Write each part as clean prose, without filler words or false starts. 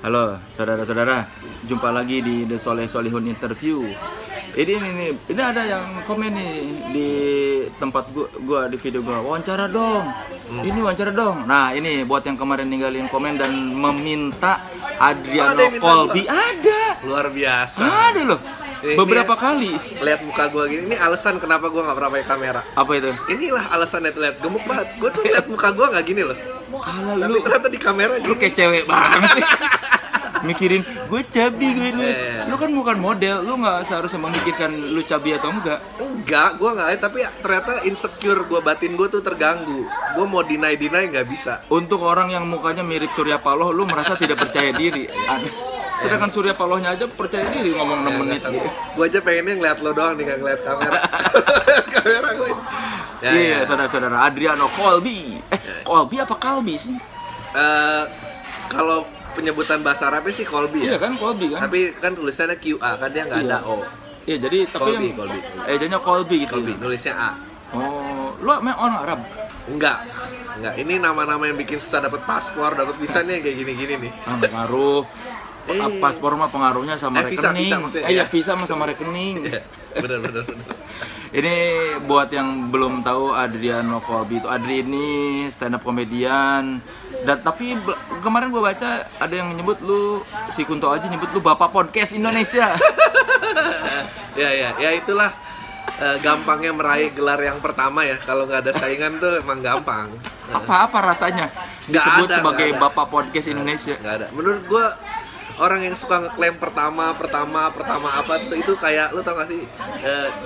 Halo saudara-saudara, jumpa lagi di The Soleh Solihun Interview. Ini ada yang komen nih di tempat gua di video gua. Wawancara dong. Ini wawancara dong. Nah, ini buat yang kemarin ninggalin komen dan meminta Adriano Colby. Ada. Luar biasa. Ada loh. Beberapa kali. Lihat muka gua gini, ini alasan kenapa gua nggak pernah pakai kamera. Apa itu? Inilah alasannya tuh, lihat gemuk banget. Gua tuh lihat muka gua nggak gini loh. Alah, Tapi ternyata di kamera lu gini. kayak cewek banget sih. Mikirin gue cabi gue ini. Lu kan bukan model, lu nggak seharusnya memikirkan lu cabi atau enggak. Enggak, gua nggak. Tapi ternyata insecure gua, batin gua tuh terganggu. Gua mau deny nggak bisa. Untuk orang yang mukanya mirip Surya Paloh, lu merasa tidak percaya diri. Sedangkan Surya Palohnya aja percaya diri ngomong 6 menit gitu. Gua aja pengennya ngeliat lo doang nih, nggak ngeliat kamera. Kamera gue. Iya, saudara-saudara, Adriano Colby. Colby apa Kalbi sih? Kalau penyebutan bahasa Arabnya sih Colby Iya ya. kan, Colby kan? Tapi kan tulisannya QA, kan dia nggak ada O. Iya, jadi tapi Colby. Ejanya Colby gitu. Colby, nulisnya A. Oh, lu emang orang Arab? Enggak. Ini nama-nama yang bikin susah dapat paspor, dapat visa nih kayak gini-gini nih. Pengaruh. Paspor mah pengaruhnya sama visa rekening. maksudnya, Iya, ya. visa mah sama rekening. Bener. Ini buat yang belum tahu, Adriano Colby itu, Adri ini stand up komedian. Dan tapi kemarin gue baca ada yang nyebut lu, si Kunto Aji nyebut lu bapak podcast Indonesia. Ya itulah gampangnya meraih gelar yang pertama ya. Kalau nggak ada saingan tuh emang gampang. Apa rasanya disebut sebagai bapak podcast Indonesia? Nggak ada. Menurut gue orang yang suka ngeklaim pertama apa tuh, itu kayak lu tau gak sih,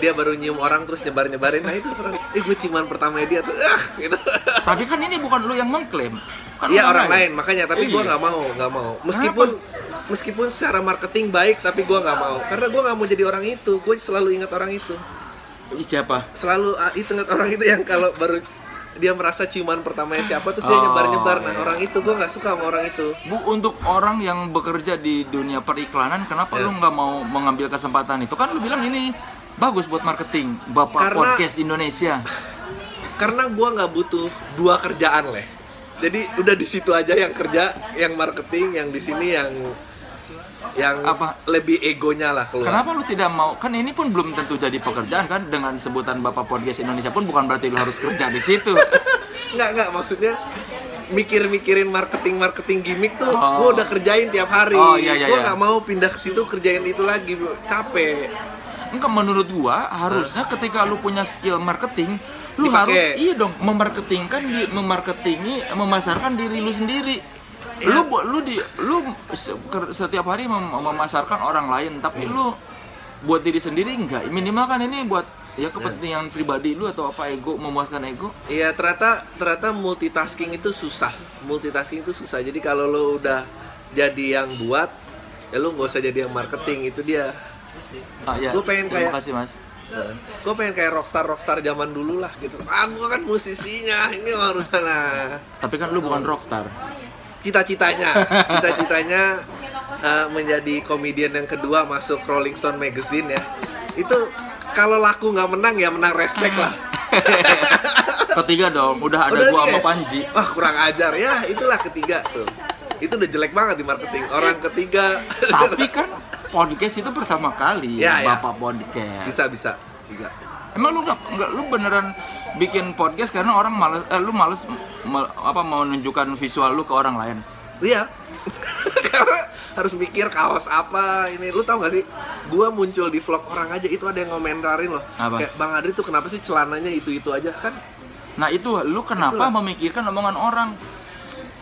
dia baru nyium orang terus nyebarin, nah itu orang, gue ciuman pertamanya dia tuh, gitu. Tapi kan ini bukan lu yang mengklaim, kan Iya orang lain, makanya, tapi gue nggak mau. Kenapa? Meskipun secara marketing baik, tapi gue nggak mau, karena gue nggak mau jadi orang itu. Gue selalu ingat orang itu. Siapa? Selalu ingat orang itu yang kalau baru dia merasa ciuman pertamanya siapa, terus dia nyebar. Nah, orang itu gue nggak suka sama orang itu. Bu, untuk orang yang bekerja di dunia periklanan, kenapa lu nggak mau mengambil kesempatan itu? Kan lu bilang ini bagus buat marketing, bapak podcast Indonesia. Karena gue nggak butuh dua kerjaan leh. Jadi udah di situ aja, yang kerja, yang marketing, yang di sini yang apa lebih egonya lah keluar. Kenapa lu tidak mau? Kan ini pun belum tentu jadi pekerjaan kan, dengan sebutan bapak podcast Indonesia pun bukan berarti lu harus kerja di situ. Enggak, maksudnya mikirin marketing gimmick tuh gue udah kerjain tiap hari. Gue nggak mau pindah ke situ kerjain itu lagi, bro. Capek. Enggak, menurut gua harusnya ketika lu punya skill marketing, lu Dipake. harus dong memasarkan diri lu sendiri. Lu setiap hari memasarkan orang lain, tapi lu buat diri sendiri enggak. Minimal kan ini buat ya kepentingan pribadi lu atau apa, ego, memuaskan ego. Iya, ternyata multitasking itu susah. Jadi kalau lu udah jadi yang buat, ya lu nggak usah jadi yang marketing, itu dia. Gue pengen terima kasih, Mas. Gue pengen kayak rockstar zaman dulu lah gitu. Gue kan musisinya, ini harus sana. Tapi kan lu bukan rockstar. Cita-citanya menjadi komedian yang kedua, masuk Rolling Stone Magazine ya. Itu kalau laku nggak menang ya menang respect lah. Ketiga dong, udah ada gua sama Panji. Wah, kurang ajar ya, itulah ketiga tuh. Itu udah jelek banget di marketing. Orang ketiga. Tapi kan podcast itu pertama kali bapak podcast. Bisa. Emang lu lu beneran bikin podcast karena orang males mau menunjukkan visual lu ke orang lain? Iya. Karena harus mikir kaos apa ini. Lu tau gak sih? Gua muncul di vlog orang aja itu ada yang ngomentarin loh. Apa? Kayak Bang Adri tuh kenapa sih celananya itu aja kan? Nah itu lu kenapa memikirkan omongan orang?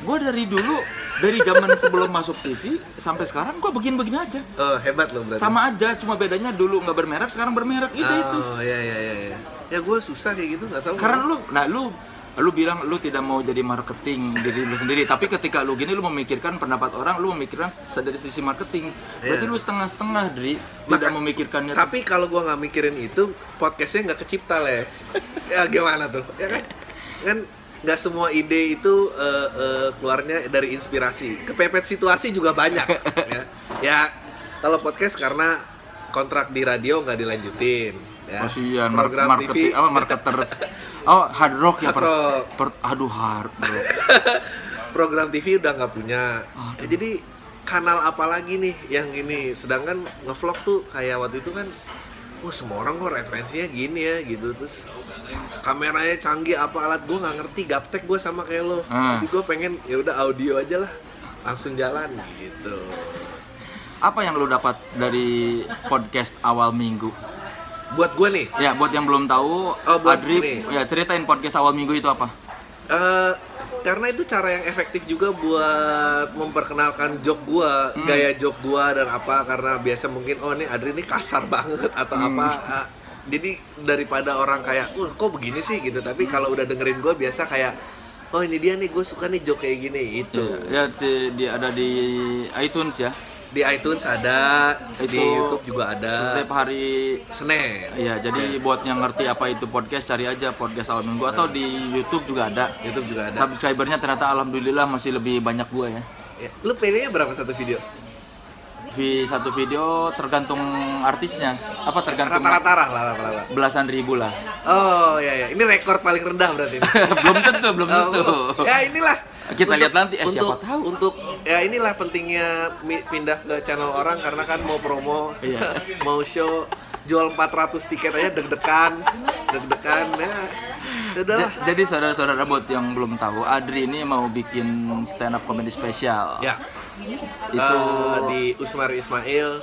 Gue dari zaman sebelum masuk TV sampai sekarang gue begini aja. Oh, hebat loh berarti. Sama aja, cuma bedanya dulu nggak bermerek, sekarang bermerek. Itu. Oh, iya. Ya gue susah kayak gitu, nggak tahu. Karena lu bilang lu tidak mau jadi marketing diri lu sendiri, tapi ketika lu gini lu memikirkan pendapat orang, lu memikirkan dari sisi marketing. Berarti lu setengah-setengah, Dri, tidak memikirkannya. Tapi kalau gue nggak mikirin itu, podcastnya nggak kecipta leh. Ya gimana tuh? Ya kan nggak semua ide itu keluarnya dari inspirasi. Kepepet situasi juga banyak. Ya kalau podcast karena kontrak di radio nggak dilanjutin. Ya. Kasihan, marketing TV. Marketers. Oh, Hard Rock ya, Hard Rock. Aduh, Hard Rock. Program TV udah nggak punya. Ya, jadi kanal apa lagi nih yang ini. Sedangkan ngevlog tuh kayak waktu itu kan, semua orang kok referensinya gini ya gitu, terus kameranya canggih apa alat, gue nggak ngerti, gaptek gue sama kayak lo. Jadi gue pengen ya udah audio aja lah, langsung jalan gitu. Apa yang lo dapat dari podcast awal minggu? Buat gue nih? Ya, buat yang belum tahu, Adri, ya ceritain podcast awal minggu itu apa? Karena itu cara yang efektif juga buat memperkenalkan joke gua, gaya joke gua dan apa, karena biasa mungkin nih Adri ini kasar banget atau apa. Jadi daripada orang kayak, kok begini sih gitu, tapi kalau udah dengerin gua biasa kayak, ini dia nih, gue suka nih joke kayak gini itu. Ya, dia ada di iTunes ya. Di iTunes ada, itu, di YouTube juga ada. Setiap hari Senin. Iya, jadi buat yang ngerti apa itu podcast, cari aja podcast awal minggu, atau di YouTube juga ada. YouTube juga ada. Subscribernya ternyata alhamdulillah masih lebih banyak gua ya. Lu PD-nya berapa satu video? Satu video tergantung artisnya. Apa tergantung? Rata-rata lah. Belasan ribu lah. Oh iya. Ini rekor paling rendah berarti. belum tentu. Ya inilah. Kita lihat nanti, siapa tahu. Untuk ya inilah pentingnya pindah ke channel orang, karena kan mau promo, mau show, jual 400 tiket aja deg-degan ya. Udahlah. Jadi saudara-saudara buat yang belum tahu, Adri ini mau bikin stand up comedy spesial. Ya. Itu di Usmar Ismail.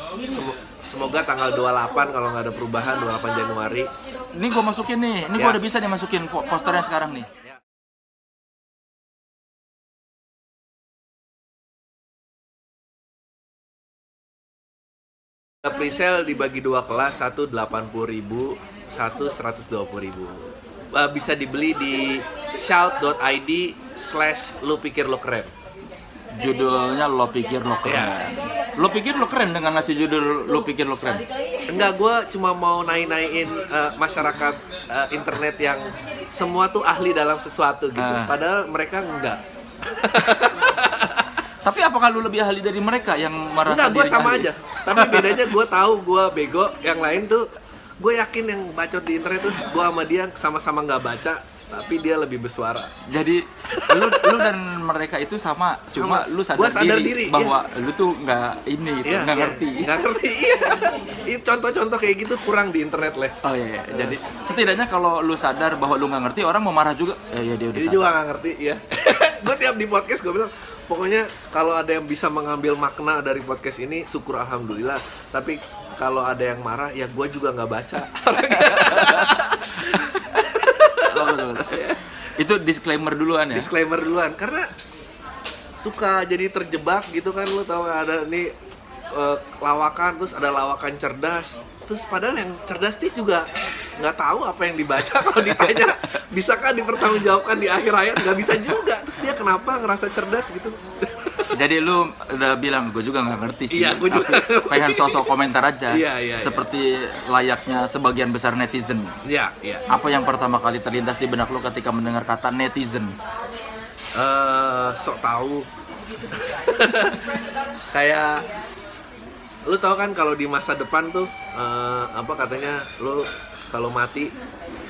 Semoga tanggal 28 kalau nggak ada perubahan, 28 Januari. Ini gua masukin nih. Ini gua udah bisa dimasukin posternya sekarang nih. Presale dibagi 2 kelas, satu 80.000, satu 120.000. Bisa dibeli di shout.id/lu pikir lo keren. Judulnya Lo Pikir Lo Keren. Lo pikir lo keren dengan ngasih judul Lo Pikir Lo Keren? Enggak, gue cuma mau naik-naikin masyarakat internet yang semua tuh ahli dalam sesuatu gitu. Padahal mereka enggak. Tapi apakah lu lebih ahli dari mereka yang merasa? Enggak, gue sama ahli aja. Tapi bedanya gue tahu gue bego, yang lain tuh gue yakin yang bacot di internet terus gue sama dia sama-sama nggak baca, tapi dia lebih bersuara. Jadi lu dan mereka itu sama. Cuma lu sadar diri bahwa lu tuh nggak ngerti. Nggak ngerti, iya. Contoh-contoh kayak gitu kurang di internet lah. Oh iya. Jadi setidaknya kalau lu sadar bahwa lu nggak ngerti, orang mau marah juga. Ya dia udah sadar. Dia juga nggak ngerti, ya. Gue tiap di podcast gue bilang, pokoknya kalau ada yang bisa mengambil makna dari podcast ini, syukur alhamdulillah. Tapi kalau ada yang marah, ya gue juga nggak baca. Itu disclaimer duluan ya? Disclaimer duluan, karena suka jadi terjebak gitu kan. Lu tau gak, ada nih lawakan, terus ada lawakan cerdas. Terus padahal yang cerdas itu juga nggak tahu apa yang dibaca. Kalau ditanya, bisakah dipertanggungjawabkan di akhir ayat? Nggak bisa juga. Terus dia kenapa ngerasa cerdas gitu? Jadi lu udah bilang, gue juga nggak ngerti sih. Iya, gue juga. Pengen sosok komentar aja. Iya. Seperti layaknya sebagian besar netizen. Iya. Apa yang pertama kali terlintas di benak lu ketika mendengar kata netizen? Sok tahu. Kayak lu tau kan kalau di masa depan tuh katanya lu kalau mati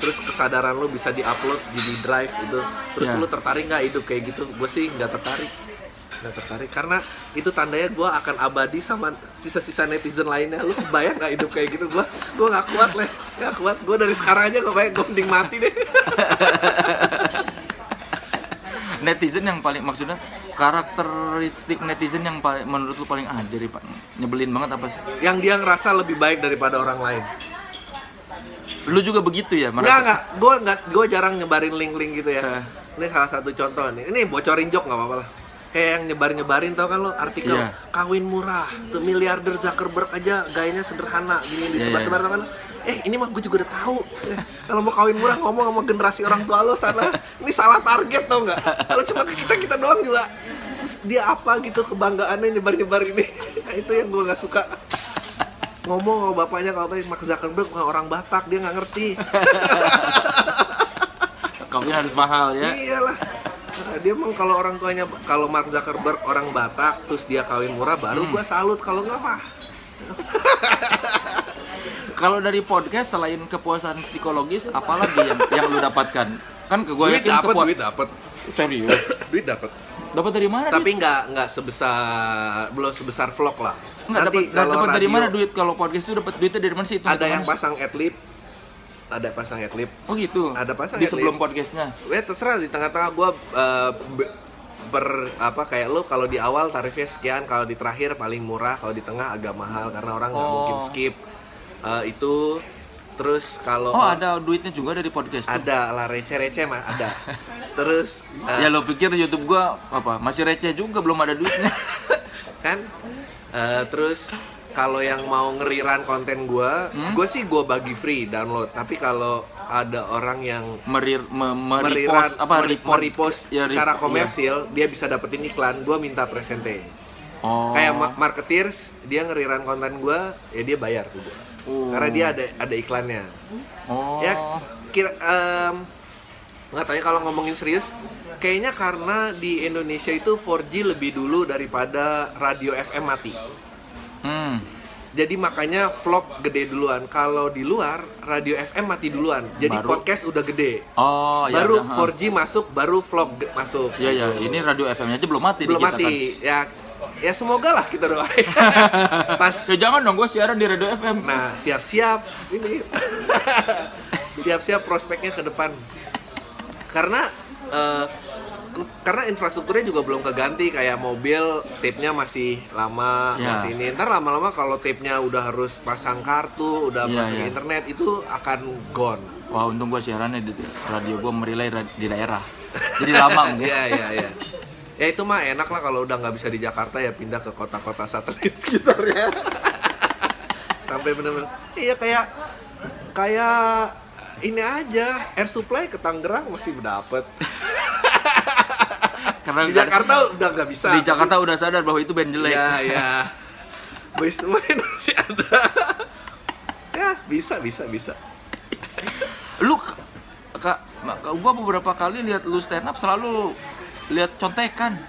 terus kesadaran lu bisa diupload jadi drive itu, terus lu tertarik nggak hidup kayak gitu? Gue sih nggak tertarik karena itu tandanya gue akan abadi sama sisa-sisa netizen lainnya. Lu kebayang nggak hidup kayak gitu? Gue nggak kuat. Gue dari sekarang aja gue mending mati deh. Netizen yang paling, maksudnya karakteristik netizen yang paling, menurut lu paling jadi nyebelin banget apa sih? Yang dia ngerasa lebih baik daripada orang lain. Lu juga begitu ya? Enggak. Gue jarang nyebarin link-link gitu ya. Ini salah satu contoh nih. Ini bocorin joke nggak apa-apa lah. Kayak yang nyebarin tau kan lo artikel kawin murah, tuh miliarder Zuckerberg aja gayanya sederhana gini disebar-sebar tau kan. Ini mah gue juga udah tahu. Kalau mau kawin murah ngomong sama generasi orang tua lo sana. Ini salah target tau nggak? Kalau cuma ke kita doang juga. Terus dia apa gitu kebanggaannya nyebar ini. Itu yang gue nggak suka. Ngomong sama bapaknya kalau Mark Zuckerberg bukan orang Batak, dia nggak ngerti. Kawin harus mahal ya? Iyalah. Dia emang kalau orang tuanya, kalau Mark Zuckerberg orang Batak terus dia kawin murah baru gue salut, kalau nggak mah. Kalau dari podcast selain kepuasan psikologis, apalagi yang lu dapatkan? Kan gue yakin duit dapet. Serius? Duit dapet. Dapat dari mana? Tapi nggak belum sebesar vlog lah. Nggak Nanti dapat dari radio, mana duit kalau podcast itu dapat duitnya dari mana sih itu? Ada yang pasang adlib. Ada pasang adlib. Oh gitu. Ada pasang di adlib. sebelum podcastnya. Terserah di tengah-tengah gue kayak lo kalau di awal tarifnya sekian, kalau di terakhir paling murah, kalau di tengah agak mahal karena orang nggak mungkin skip itu. Terus kalau ada duitnya juga dari podcast tuh? Ada lah, receh-receh mah ada. Terus ya lo pikir YouTube gua apa masih receh juga, belum ada duitnya kan. Terus kalau yang mau ngeriran konten gue sih gue bagi free download. Tapi kalau ada orang yang repost ya, secara komersil, dia bisa dapetin iklan, gue minta percentage. Kayak marketeers, dia ngeriran konten gue, ya dia bayar ke gue. Karena dia ada iklannya. Ya nggak tahu ya kalau ngomongin serius, kayaknya karena di Indonesia itu 4G lebih dulu daripada radio FM mati. Jadi makanya vlog gede duluan. Kalau di luar radio FM mati duluan. Jadi podcast udah gede. Baru 4G masuk, baru vlog masuk. Iya, ini radio FM-nya aja belum mati. Belum mati. Kan? Ya semoga lah kita doain. Ya jangan dong, gue siaran di radio FM. Nah, siap-siap ini. Siap-siap prospeknya ke depan. Karena infrastrukturnya juga belum keganti, kayak mobil tape-nya masih lama, masih ini. Ntar lama-lama kalau tape-nya udah harus pasang kartu, udah masuk internet, itu akan gone. Wah, untung gue siarannya di radio gue merilai di daerah. Jadi lama mungkin. Iya. Ya itu mah enak lah kalau udah nggak bisa di Jakarta, ya pindah ke kota-kota satelit sekitarnya. Sampai bener-bener. Iya kayak ini aja, air supply ke Tangerang masih dapet. Karena di Jakarta udah nggak bisa. Di Jakarta udah sadar bahwa itu band jelek. Iya. Boys to Men masih ada. Ya bisa. Lu gua beberapa kali lihat lu stand up selalu lihat contekan.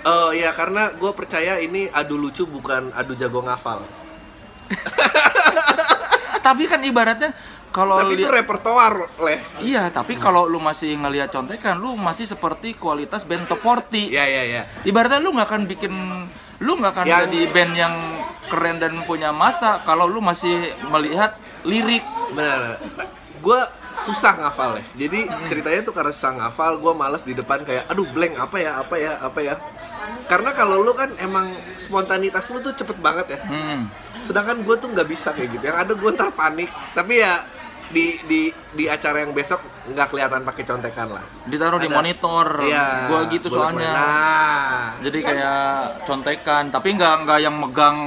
Oh iya, karena gue percaya ini adu lucu bukan adu jago ngafal. Tapi kan ibaratnya kalau itu repertoar leh. Iya, tapi kalau lu masih ngelihat contekan, lu masih seperti kualitas band top 40. Iya. Ibaratnya lu nggak akan jadi band yang keren dan punya masa kalau lu masih melihat lirik. Benar. Gue susah ngafal ya. Jadi ceritanya tuh karena susah ngafal, gue males di depan kayak aduh blank apa ya. Karena kalau lu kan emang spontanitas lu tuh cepet banget ya. Sedangkan gue tuh nggak bisa kayak gitu. Yang ada gue ntar panik. Tapi ya di acara yang besok nggak kelihatan pakai contekan lah. Ditaruh di monitor. Iya, gue gitu soalnya. Jadi kayak contekan, tapi nggak yang megang.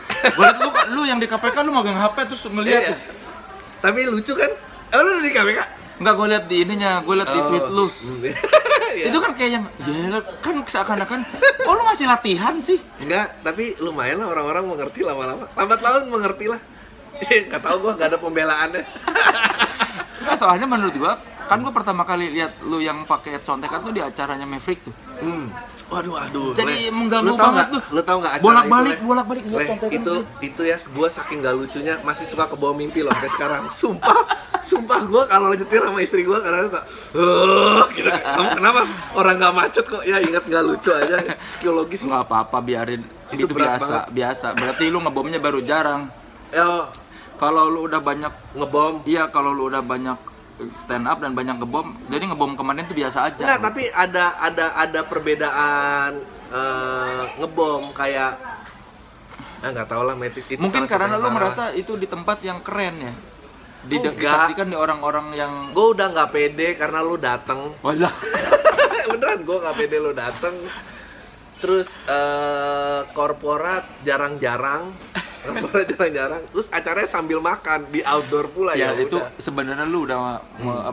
Gue liat lu yang di KPK lu megang HP terus ngeliat tuh. Tapi lucu kan? Lu udah di KPK? Enggak, gue liat di ininya, gue liat di tweet lu. Itu kan kayak yang, kan seakan-akan, lu masih latihan sih? Enggak, tapi lumayan lah orang-orang mengerti lama-lama. Lambat laun mengerti lah. Nggak tahu gue, nggak ada pembelaannya. Enggak, soalnya menurut gue, kan gue pertama kali lihat lu yang pakai contekan tuh di acaranya Maverick tuh. Waduh. Jadi mengganggu banget tuh. Lu tau nggak acara bolak-balik buat contekan. Itu ya, gue saking nggak lucunya masih suka kebawa mimpi loh sampai sekarang. Sumpah gue kalau nyetir sama istri gue kadang suka gitu. Kamu kenapa orang nggak macet kok? Ya ingat nggak lucu aja, psikologis. Nggak apa-apa, biarin. Itu biasa. Berarti lu ngebomnya baru jarang. Kalau lu udah banyak ngebom. Iya, kalau lu udah banyak stand up dan banyak ngebom, jadi ngebom kemarin itu biasa aja. Enggak, tapi ada perbedaan ngebom kayak nggak tahu lah, itu mungkin karena lu merasa itu di tempat yang keren ya, disaksikan di orang-orang yang. Gue udah nggak pede karena lu dateng. Walah. Beneran gue nggak pede lu dateng. Terus korporat jarang-jarang. Terus acaranya sambil makan di outdoor pula ya. Itu sebenarnya lu udah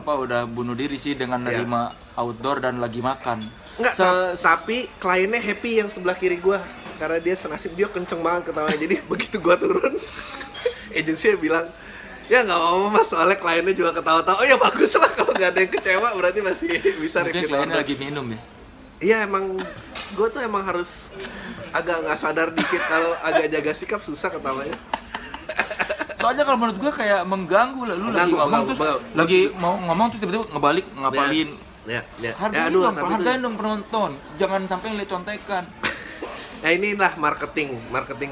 udah bunuh diri sih dengan nerima outdoor dan lagi makan. Enggak, tapi kliennya happy yang sebelah kiri gua karena dia senasib, dia kenceng banget ketawanya. Jadi begitu gua turun, agensinya bilang, ya nggak mau mas, soalnya kliennya juga ketawa-tawa. Oh ya bagus lah, kalau nggak ada yang kecewa berarti masih bisa repeat. Mungkin kliennya lagi minum ya. Iya, emang gue tuh emang harus agak nggak sadar dikit, kalau agak jaga sikap susah ketawanya. Soalnya kalau menurut gue kayak mengganggu lah, lu lagi ngomong terus lagi mau ngomong terus tiba-tiba ngebalik ngapalin. Hargain dong, hargain dong penonton. Jangan sampai ngeliat contekan. Nah inilah marketing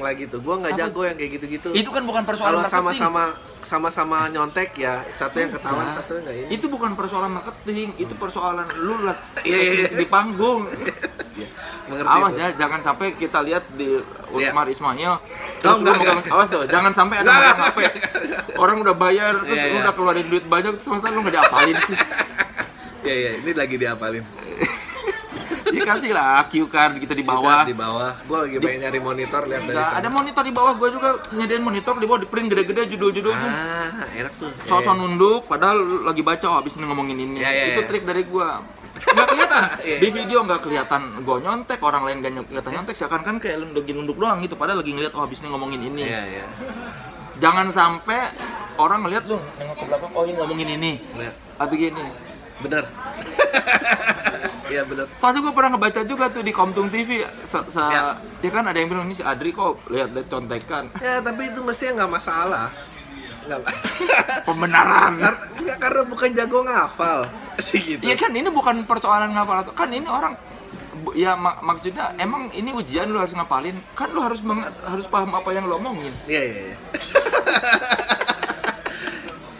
lagi tuh. Gua nggak jago yang kayak gitu-gitu. Itu kan bukan persoalan marketing. Kalau sama-sama nyontek ya, satu yang ketahuan, satu yang nggak ini. Itu bukan persoalan marketing, itu persoalan lu di panggung. Awas ya, jangan sampai kita lihat di Utmar Ismail. Awas tuh, jangan sampai ada megang HP. Orang udah bayar, terus lu udah keluarin duit banyak, terus masa lu nggak diapalin sih? Iya, ini lagi diapalin. Dikasih lah cue card gitu di bawah. Di bawah. Gua lagi pengen nyari monitor, lihat dari sana. Ada monitor di bawah, gua juga nyediain monitor di bawah, di print gede-gede judul-judulnya. Enak tuh. Soal nunduk, padahal lagi baca habis ini ngomongin ini. Itu trik dari gua. Nggak kelihatan. Di video nggak kelihatan gua nyontek, orang lain nggak kelihatan nyontek. Seakan kan kayak lagi nunduk doang gitu, padahal lagi ngeliat habis ini ngomongin ini. Iya. Jangan sampai orang ngeliat lu nengok ke belakang, ini ngomongin ini. Tapi gini. Bener. Iya bener. Soalnya gue pernah ngebaca juga tuh di Komtung TV, ya kan ada yang bilang ini si Adri kok lihat contekan. Ya tapi itu mestinya nggak masalah. Nggak. Pembenaran. Karena bukan jago ngafal sih gitu. Iya kan ini bukan persoalan ngafal atau kan ini orang ya maksudnya emang ini ujian lu harus ngapalin kan lu harus paham apa yang lu omongin. Iya.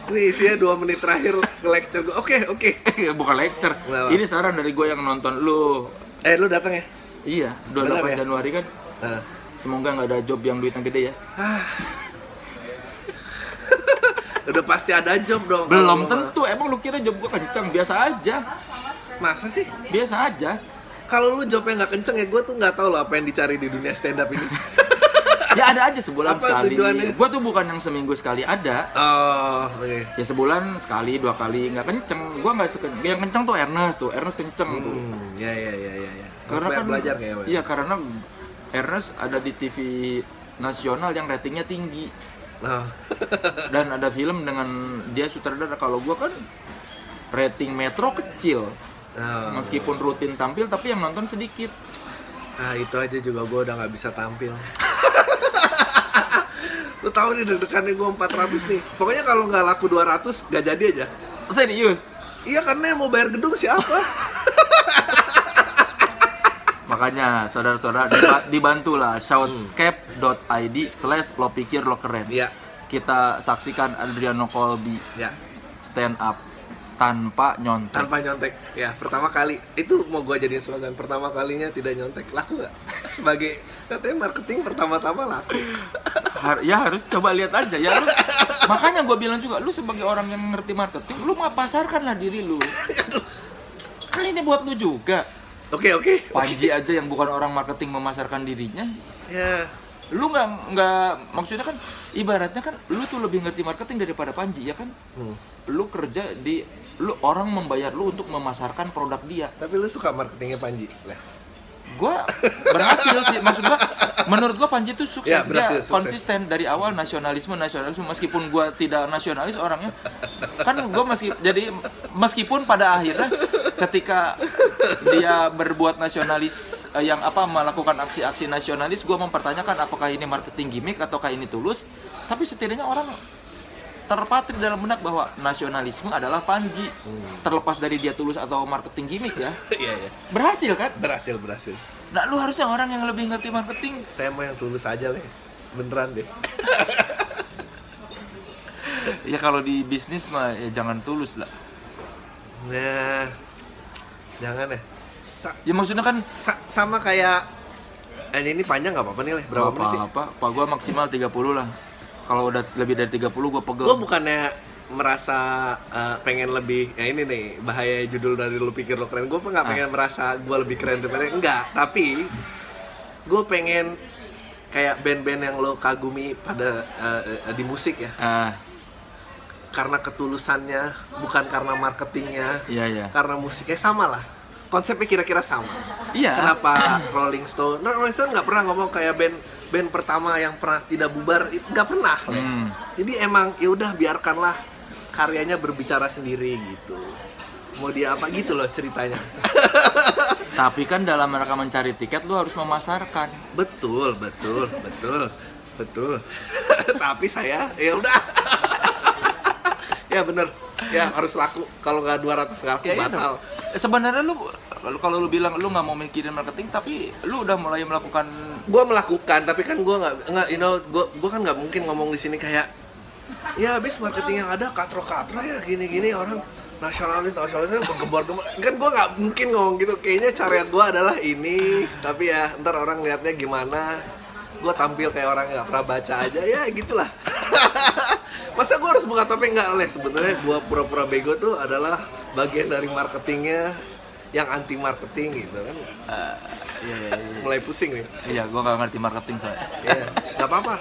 Ini isinya 2 menit terakhir lecture gue. Oke. Bukan lecture. Kenapa? Ini saran dari gue yang nonton lu. Lu datang ya? Iya, 28 Januari kan. Semoga nggak ada job yang duitnya gede ya. Udah pasti ada job dong. Belum tentu. Emang lu kira job gue kenceng? Biasa aja. Masa sih? Biasa aja. Kalau lu jobnya nggak kenceng ya gue tuh nggak tahu loh apa yang dicari di dunia stand up ini. Ya ada aja sebulan apa sekali. Tujuannya? Gua tuh bukan yang seminggu sekali ada. Okay. Ya sebulan sekali, 2 kali, nggak kenceng. Gua nggak yang kenceng tuh Ernest kenceng tuh. Ya. Karena kan belajar kayaknya. Iya karena Ernest ada di TV nasional yang ratingnya tinggi. Dan ada film dengan dia sutradara. Kalau gua kan rating Metro kecil. Meskipun rutin tampil tapi yang nonton sedikit. Nah itu aja juga gue udah nggak bisa tampil. Lu tahu nih deg-degannya gue 400 nih. Pokoknya kalau nggak laku 200 nggak jadi aja. Serius? Iya karena yang mau bayar gedung siapa? Makanya saudara-saudara dibantulah shoutcap.id/lo pikir lo keren. Iya. Kita saksikan Adriano Colby stand up tanpa nyontek. Ya, pertama kali. Itu mau gue jadiin slogan. Pertama kalinya tidak nyontek. Laku nggak? Sebagai katanya marketing pertama-tama laku. Ya harus coba lihat aja ya lu. Makanya gue bilang juga, lu sebagai orang yang ngerti marketing, lu mau pasarkanlah diri lu. Kan ini buat lu juga. Oke. Panji aja yang bukan orang marketing memasarkan dirinya. Ya. Lu nggak maksudnya kan ibaratnya kan lu tuh lebih ngerti marketing daripada Panji ya kan. Lu kerja lu orang membayar lu untuk memasarkan produk dia. Tapi lu suka marketingnya Panji lah. Gua berhasil sih, maksud gua menurut gua Panji tuh sukses, ya, berhasil, dia konsisten dari awal nasionalisme meskipun gua tidak nasionalis orangnya kan gua meskipun pada akhirnya ketika dia berbuat nasionalis melakukan aksi-aksi nasionalis, gua mempertanyakan apakah ini marketing gimmick ataukah ini tulus, tapi setidaknya orang terpatri dalam benak bahwa nasionalisme adalah Panji. Terlepas dari dia tulus atau marketing gimmick ya. Iya. Berhasil kan? Berhasil. Nah, lu harusnya orang yang lebih ngerti marketing. Saya mau yang tulus aja, Le. Beneran deh. Ya kalau di bisnis mah ya jangan tulus lah. Nah. Jangan ya. Ya maksudnya kan sama kayak ini panjang nggak apa-apa nih, Le. Berapa menit sih? Pak gua maksimal 30 lah. Kalau udah lebih dari 30 gue pegel. Gue bukannya merasa pengen lebih, ya ini nih bahaya judul dari lu pikir lo keren. Gue nggak pengen merasa gue lebih keren daripada enggak, tapi gue pengen kayak band-band yang lo kagumi pada di musik ya. Karena ketulusannya, bukan karena marketingnya. Iya. Karena musiknya sama lah. Konsepnya kira-kira sama. Iya. Kenapa Rolling Stone? Rolling Stone nggak pernah ngomong kayak band pertama yang pernah tidak bubar, nggak pernah. Jadi emang ya udah biarkanlah karyanya berbicara sendiri gitu. Mau dia apa gitu loh ceritanya. Tapi kan dalam mereka mencari tiket lu harus memasarkan. Betul. Tapi saya ya udah. Ya bener. Ya harus laku, kalau nggak 200 nggak laku Iya batal. dong. Sebenarnya lu kalau lu bilang lu nggak mau mikirin marketing, tapi lu udah mulai melakukan. Gue melakukan, tapi kan gue nggak, you know, gue kan nggak mungkin ngomong di sini kayak, ya habis marketing yang ada katro-katro ya gini-gini orang nasionalisnya gembar-gembar. Kan gue nggak mungkin ngomong gitu. Kayaknya cara gue adalah ini, tapi ya ntar orang lihatnya gimana. Gue tampil kayak orang nggak pernah baca aja, ya gitulah. Masa gue harus buka topeng? Nggak oleh. Sebenarnya gue pura-pura bego tuh adalah bagian dari marketingnya yang anti marketing gitu kan. Iya. Mulai pusing nih. Iya, gua nggak ngerti marketing soalnya. Iya, nggak apa-apa.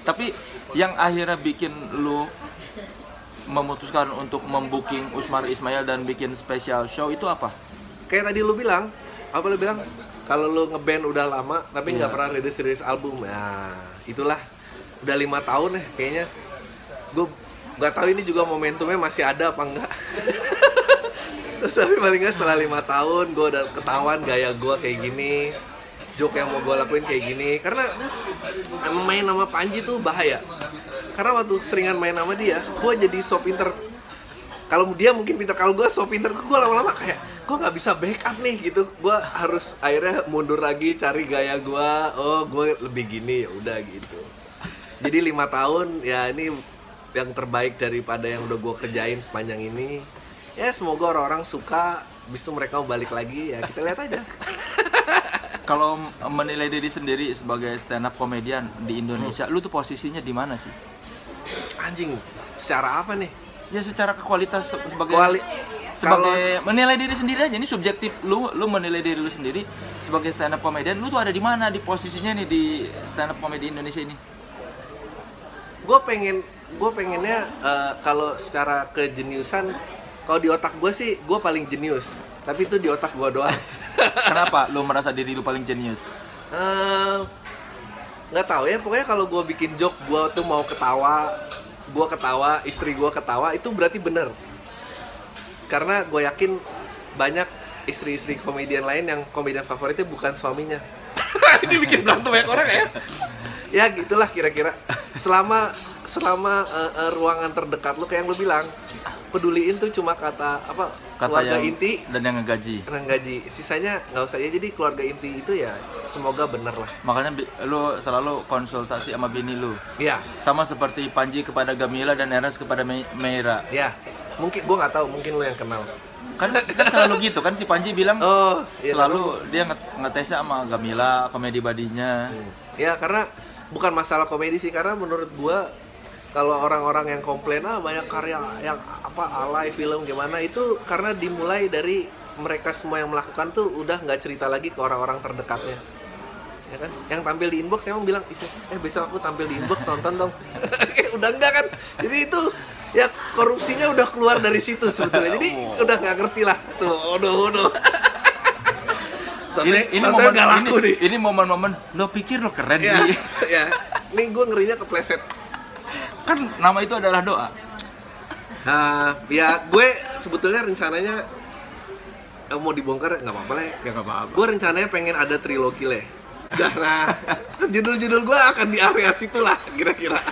Tapi yang akhirnya bikin lu memutuskan untuk membooking Usmar Ismail dan bikin special show itu apa? Kayak tadi lu bilang, apa lu bilang? Kalau lu ngeband udah lama tapi nggak Iya. pernah rilis album, nah itulah udah 5 tahun ya kayaknya. Gue nggak tahu ini juga momentumnya masih ada apa enggak. Tapi paling nggak setelah 5 tahun gue udah ketahuan gaya gue kayak gini, joke yang mau gue lakuin kayak gini. Karena main sama Panji tuh bahaya. Karena waktu seringan main sama dia, gue jadi so pinter. Kalau dia mungkin pinter, kalau gue so pinter, gue lama-lama kayak gue nggak bisa backup nih gitu. Gue harus akhirnya mundur lagi cari gaya gue. Oh, gue lebih gini, ya udah gitu. Jadi 5 tahun ya ini yang terbaik daripada yang udah gue kerjain sepanjang ini. Ya semoga orang-orang suka. Habis itu mereka mau balik lagi, ya kita lihat aja. Kalau menilai diri sendiri sebagai stand up komedian di Indonesia, lu tuh posisinya di mana sih? Anjing, secara apa nih? Ya secara kualitas sebagai Kalau- menilai diri sendiri aja, ini subjektif lu menilai diri lu sendiri sebagai stand up komedian, lu tuh ada di mana di posisinya nih di stand up komedi Indonesia ini? Gue pengennya kalau secara kejeniusan, kalau di otak gue sih gue paling jenius, tapi itu di otak gue doang. Kenapa lu merasa diri lu paling jenius? Nggak tahu ya, pokoknya kalau gue bikin joke gue tuh mau ketawa, gue ketawa, istri gue ketawa, itu berarti bener. Karena gue yakin banyak istri-istri komedian lain yang komedian favoritnya bukan suaminya. Ini bikin berantem banyak orang ya. Ya gitulah kira-kira. Selama ruangan terdekat lu kayak yang lu bilang, peduliin tuh cuma kata keluarga yang inti dan yang ngegaji. Sisanya nggak usah ya. Jadi keluarga inti itu ya semoga bener lah. Makanya lu selalu konsultasi sama bini lu. Iya. Sama seperti Panji kepada Gamila dan Ernest kepada Meira. Ya, mungkin gua nggak tahu, mungkin lu yang kenal. Kan selalu gitu kan, si Panji bilang Oh, iya, selalu dia ngetesnya sama Gamila, komedi badinya. Ya karena bukan masalah komedi sih, karena menurut gua kalau orang-orang yang komplain banyak karya yang alay film gimana, itu karena dimulai dari mereka semua yang melakukan tuh udah nggak cerita lagi ke orang-orang terdekatnya, ya kan? Yang tampil di inbox emang bilang besok aku tampil di inbox nonton dong. Udah enggak kan? Jadi itu ya korupsinya udah keluar dari situ sebetulnya. Jadi udah nggak ngerti lah tuh. Udah. Ini momen-momen lo pikir lo keren ya, nih. ya. Ini gue ngerinya kepleset. Kan nama itu adalah doa. Ya gue sebetulnya rencananya mau dibongkar nggak apa-apa lah. Ya nggak apa-apa. Gue rencananya pengen ada trilogi lah. Nah, judul-judul gue akan di area situ lah kira-kira.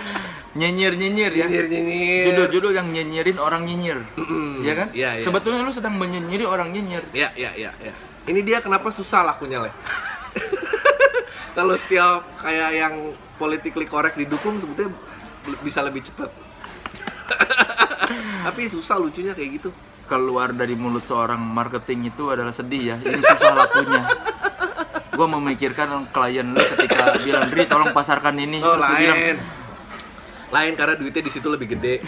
Nyinyir ya. Nyinyir. Judul-judul yang nyinyirin orang nyinyir. Ya kan? Iya. Sebetulnya lu sedang menyinyiri orang nyinyir. Ya. Ini dia kenapa susah lakunya lah. Kalau setiap kayak yang politically correct didukung sebetulnya bisa lebih cepat. Tapi susah lucunya kayak gitu. Keluar dari mulut seorang marketing itu adalah sedih ya. Ini susah lakunya. Gua memikirkan klien lu ketika bilang, "Dri, tolong pasarkan ini." Oh, Terus lu bilang, lain karena duitnya di situ lebih gede.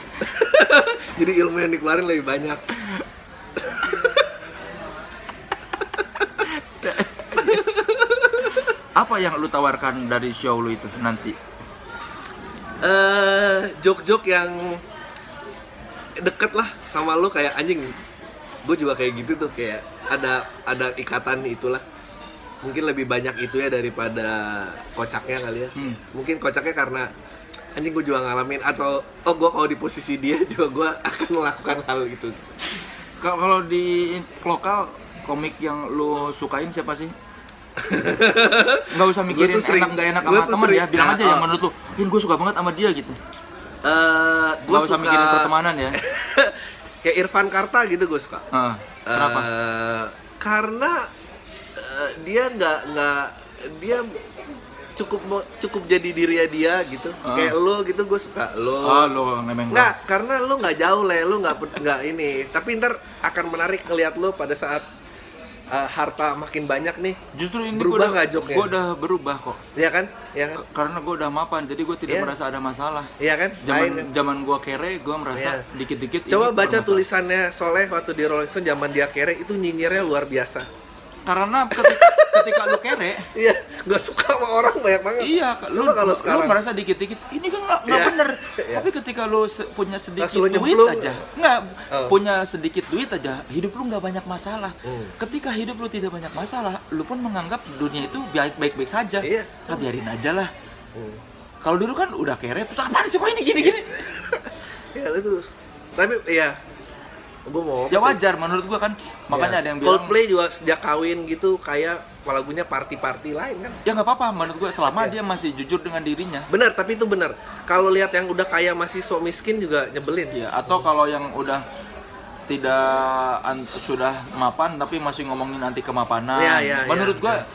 Jadi ilmu yang dikeluarin lebih banyak. apa yang lu tawarkan dari show lu itu nanti? Joke-joke yang deket lah sama lu, kayak anjing gue juga kayak gitu tuh, kayak ada ikatan itulah. Mungkin lebih banyak itu ya daripada kocaknya kali ya. Mungkin kocaknya karena anjing gue juga ngalamin, atau gue kalau di posisi dia juga gue akan melakukan hal itu. Kalau di lokal komik yang lu sukain siapa sih? Nggak usah mikirin enak nggak enak sama teman ya, bilang aja yang menurut lu, gue suka banget sama dia gitu. Gue Gak usah suka mikirin pertemanan ya. kayak Irfan Karta gitu gue suka. Kenapa? Karena dia nggak dia cukup jadi diri dia gitu. Kayak lo gitu gue suka lo. Lo ngemeng. Nggak, karena lo nggak jauh le, lo nggak ini. Tapi ntar akan menarik ngeliat lo pada saat harta makin banyak nih. Justru ini berubah nggak joknya? Gue udah berubah kok. Iya kan? Iya kan? Karena gue udah mapan, jadi gue tidak merasa ada masalah. Iya kan? Zaman gue kere, gue merasa dikit-dikit. Coba baca tulisannya Soleh waktu di Rolling Stone zaman dia kere, itu nyinyirnya luar biasa. Karena ketika lu kere, iya, nggak suka sama orang banyak banget. Iya, lu merasa dikit-dikit, ini kan nggak bener. Iya. Tapi ketika lu punya sedikit lu duit nyemplung. aja, punya sedikit duit aja, hidup lu nggak banyak masalah. Ketika hidup lu tidak banyak masalah, lu pun menganggap dunia itu baik-baik saja. Iya. Biarin aja lah. Kalau dulu kan udah kere, terus apaan sih kok ini gini-gini? Ya itu. Tapi iya, gue mau ya wajar menurut gua kan, makanya ada yang bilang Coldplay juga sejak kawin gitu kayak lagunya party-party lain kan. ya nggak apa-apa menurut gua selama dia masih jujur dengan dirinya. Benar, tapi itu benar. Kalau lihat yang udah kaya masih so miskin juga nyebelin. Ya, atau kalau yang udah sudah mapan tapi masih ngomongin anti kemapanan. Menurut gua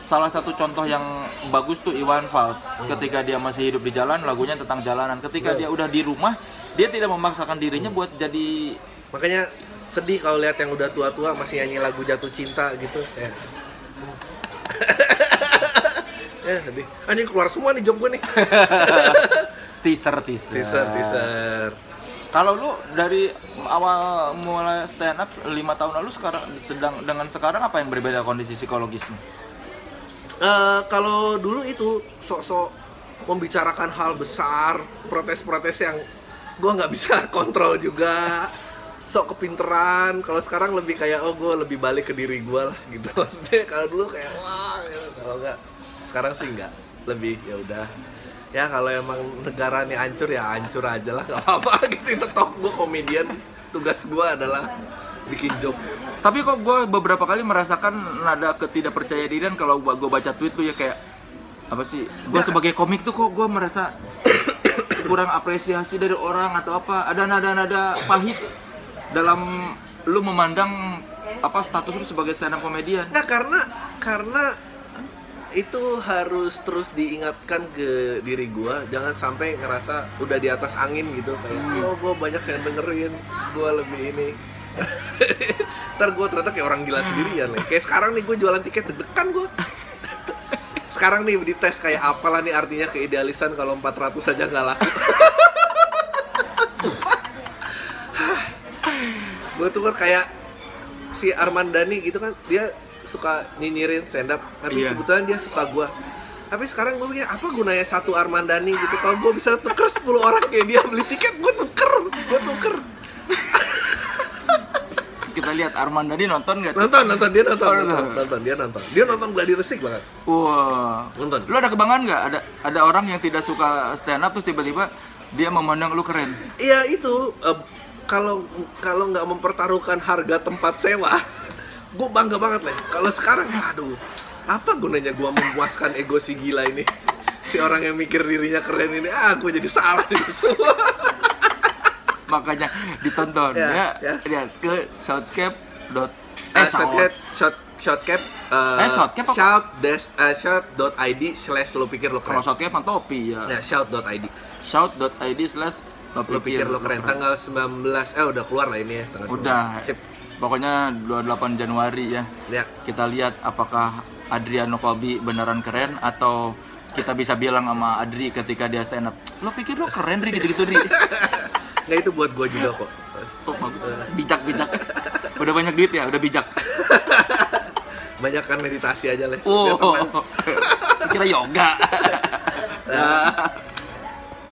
salah satu contoh yang bagus tuh Iwan Fals. Ketika dia masih hidup di jalan, lagunya tentang jalanan. Ketika dia udah di rumah, dia tidak memaksakan dirinya buat jadi. Makanya sedih kalau lihat yang udah tua-tua masih nyanyi lagu jatuh cinta gitu ya. Ya sedih. Anjing keluar semua nih job gue nih. teaser. Kalau lu dari awal mulai stand up 5 tahun lalu sekarang apa yang berbeda kondisi psikologisnya? Kalau dulu itu sok-sok membicarakan hal besar, protes-protes yang gue nggak bisa kontrol juga. Sok kepinteran. Kalau sekarang lebih kayak gue lebih balik ke diri gue lah gitu. Maksudnya kalau dulu kayak wah gitu. Kalau nggak sekarang sih nggak, lebih ya udah ya kalau emang negara ini hancur ya hancur aja lah, nggak apa-apa gitu. Itu toh gue komedian, tugas gue adalah bikin joke. Tapi kok gue beberapa kali merasakan nada ketidakpercayaan kalau gue baca tweet tuh ya kayak apa sih, gue sebagai komik tuh kok gue merasa kurang apresiasi dari orang atau apa, ada nada-nada pahit dalam lu memandang apa status lu sebagai stand up komedian. Nah, karena itu harus terus diingatkan ke diri gua, jangan sampai ngerasa udah di atas angin gitu kayak gua banyak yang dengerin, gua lebih ini. Ntar gua ternyata kayak orang gila sendirian nih. Kayak sekarang nih gua jualan tiket deg-degan gua. Sekarang nih dites kayak apalah nih artinya keidealisan kalau 400 aja nggak laku. Gue tuh kan kayak si Arman Dhani gitu kan, dia suka nyinyirin stand up, tapi kebetulan dia suka gue. Tapi sekarang gue mikir apa gunanya satu Arman Dhani gitu, kalau gue bisa tuker 10 orang kayak dia beli tiket, gue tuker. Kita lihat Arman Dhani nonton nggak? Nonton dia nonton Gladi Resik banget. Wah, nonton. Lu ada kebanggaan nggak? Ada orang yang tidak suka stand up terus tiba-tiba dia memandang lu keren? Iya itu. Kalau nggak mempertaruhkan harga tempat sewa, gue bangga banget lah. Kalau sekarang, aduh, apa gunanya gue memuaskan ego si gila ini, si orang yang mikir dirinya keren ini, gue jadi salah gitu semua. Makanya ditonton lihat ke shoutcap. shout.id/lo pikir lo keren. Kalau shoutcap mah topi ya. Shout.id. Shout.id/lo pikir lo keren. Tanggal 19 udah keluar lah ini ya, tanggal 19. Udah. Sip. Pokoknya 28 Januari ya. Kita lihat apakah Adriano Colby beneran keren atau kita bisa bilang sama Adri ketika dia stand up, lo pikir lo keren Ri, gitu-gitu Ri. Nggak, itu buat gue juga kok. Bijak. Udah banyak duit ya, udah bijak. Banyak kan meditasi aja lah. Kira yoga.